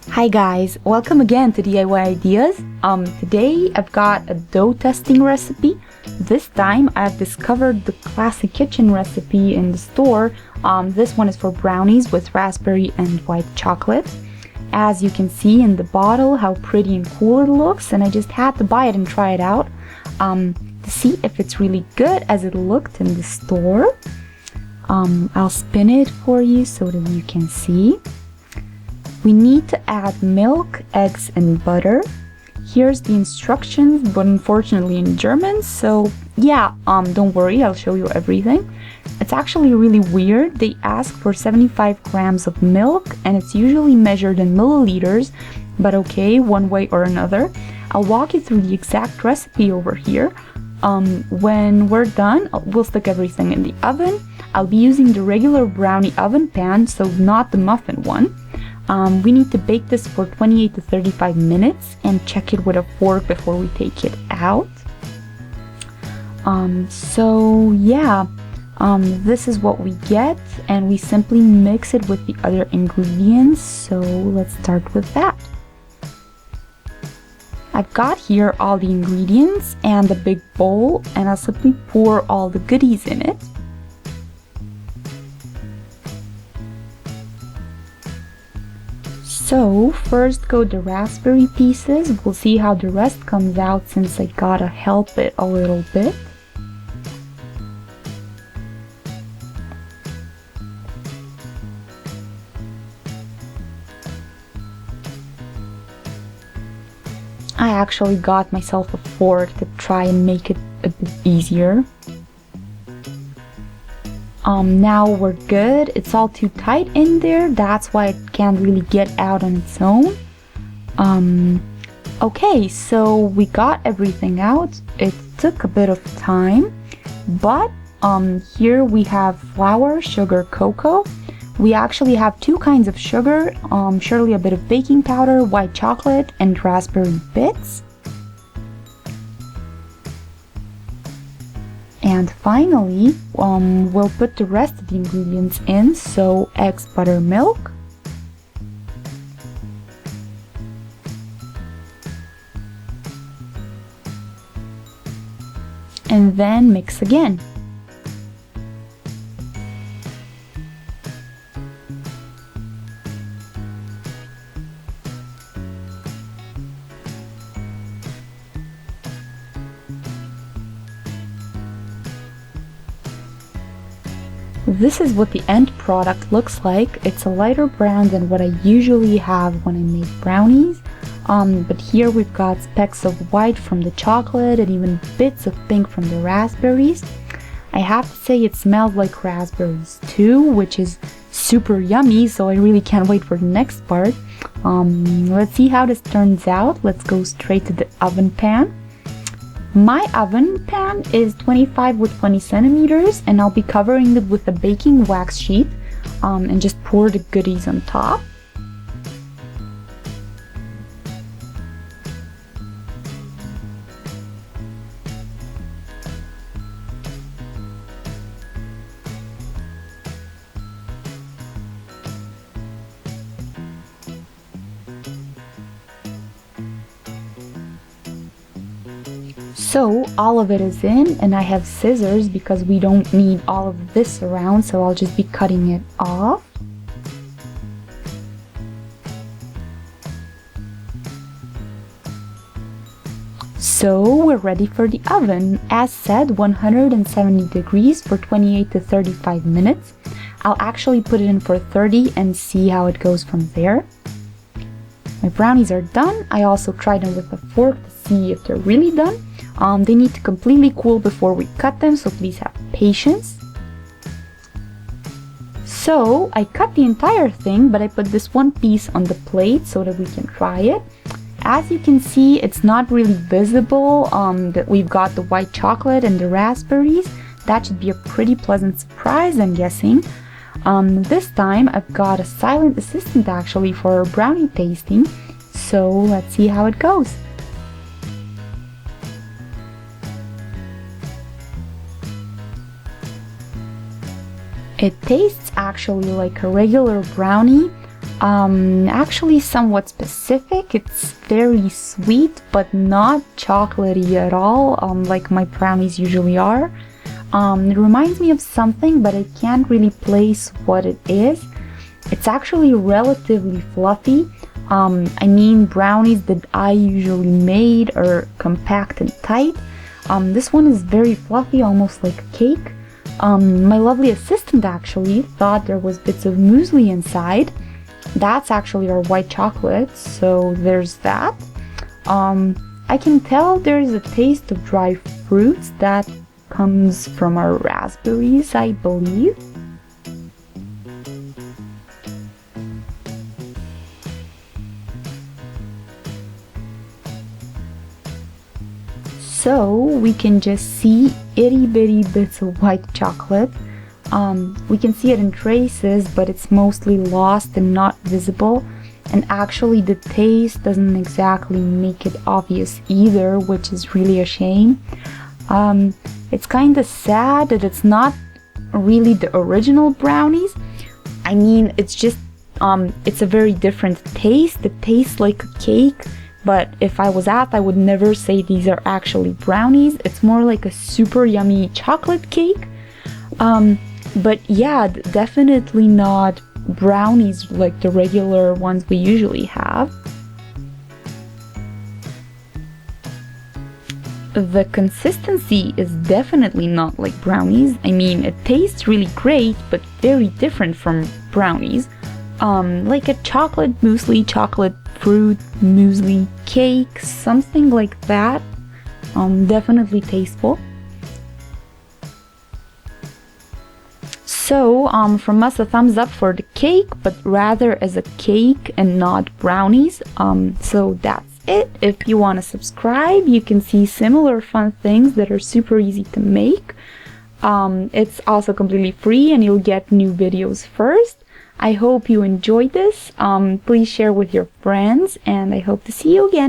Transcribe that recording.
Hi guys, welcome again to DIY Ideas. Today I've got a dough testing recipe. This time I've discovered the classic kitchen recipe in the store. This one is for brownies with raspberry and white chocolate. As you can see in the bottle how pretty and cool it looks, and I just had to buy it and try it out to see if it's really good as it looked in the store. I'll spin it for you so that you can see. We need to add milk, eggs, and butter. Here's the instructions, but unfortunately in German, so yeah, don't worry, I'll show you everything. It's actually really weird. They ask for 75 grams of milk, and it's usually measured in milliliters, but okay, one way or another. I'll walk you through the exact recipe over here. When we're done, we'll stick everything in the oven. I'll be using the regular brownie oven pan, so not the muffin one. We need to bake this for 28 to 35 minutes and check it with a fork before we take it out. This is what we get, and we simply mix it with the other ingredients. So let's start with that. I've got here all the ingredients and a big bowl, and I'll simply pour all the goodies in it. So first go the raspberry pieces. We'll see how the rest comes out since I gotta help it a little bit. I actually got myself a fork to try and make it a bit easier. Now we're good. It's all too tight in there, that's why it can't really get out on its own. Okay, so we got everything out. It took a bit of time, but here we have flour, sugar, cocoa. We actually have two kinds of sugar, surely a bit of baking powder, white chocolate, and raspberry bits. And finally, we'll put the rest of the ingredients in, so eggs, butter, milk. And then mix again. This is what the end product looks like. It's a lighter brown than what I usually have when I make brownies. But here we've got specks of white from the chocolate and even bits of pink from the raspberries. I have to say it smells like raspberries too, which is super yummy, so I really can't wait for the next part. Let's see how this turns out. Let's go straight to the oven pan. My oven pan is 25 with 20 centimeters, and I'll be covering it with a baking wax sheet and just pour the goodies on top. So all of it is in, and I have scissors because we don't need all of this around, so I'll just be cutting it off. So we're ready for the oven. As said, 170 degrees for 28 to 35 minutes. I'll actually put it in for 30 and see how it goes from there. My brownies are done. I also tried them with a fork to see if they're really done. They need to completely cool before we cut them, so please have patience. So I cut the entire thing, but I put this one piece on the plate so that we can try it. As you can see, it's not really visible that we've got the white chocolate and the raspberries. That should be a pretty pleasant surprise, I'm guessing. This time I've got a silent assistant actually for brownie tasting, so let's see how it goes. It tastes actually like a regular brownie. Actually somewhat specific. It's very sweet, but not chocolatey at all, like my brownies usually are. It reminds me of something, but I can't really place what it is. It's actually relatively fluffy. I mean, brownies that I usually made are compact and tight. This one is very fluffy, almost like a cake. My lovely assistant actually thought there was bits of muesli inside. That's actually our white chocolate, so there's that. I can tell there's a taste of dry fruits that comes from our raspberries, I believe. So we can just see itty bitty bits of white chocolate. We can see it in traces, but it's mostly lost and not visible. And actually the taste doesn't exactly make it obvious either, which is really a shame. It's kind of sad that it's not really the original brownies. I mean, it's just, it's a very different taste. It tastes like a cake, but if I was I would never say these are actually brownies. It's more like a super yummy chocolate cake. But yeah, definitely not brownies like the regular ones we usually have. The consistency is definitely not like brownies. I mean, it tastes really great, but very different from brownies. Like a chocolate muesli, chocolate fruit muesli cake, something like that. Definitely tasteful. So, from us, a thumbs up for the cake, but rather as a cake and not brownies. So that's it. If you want to subscribe, you can see similar fun things that are super easy to make. It's also completely free and you'll get new videos first. I hope you enjoyed this. Please share with your friends and I hope to see you again.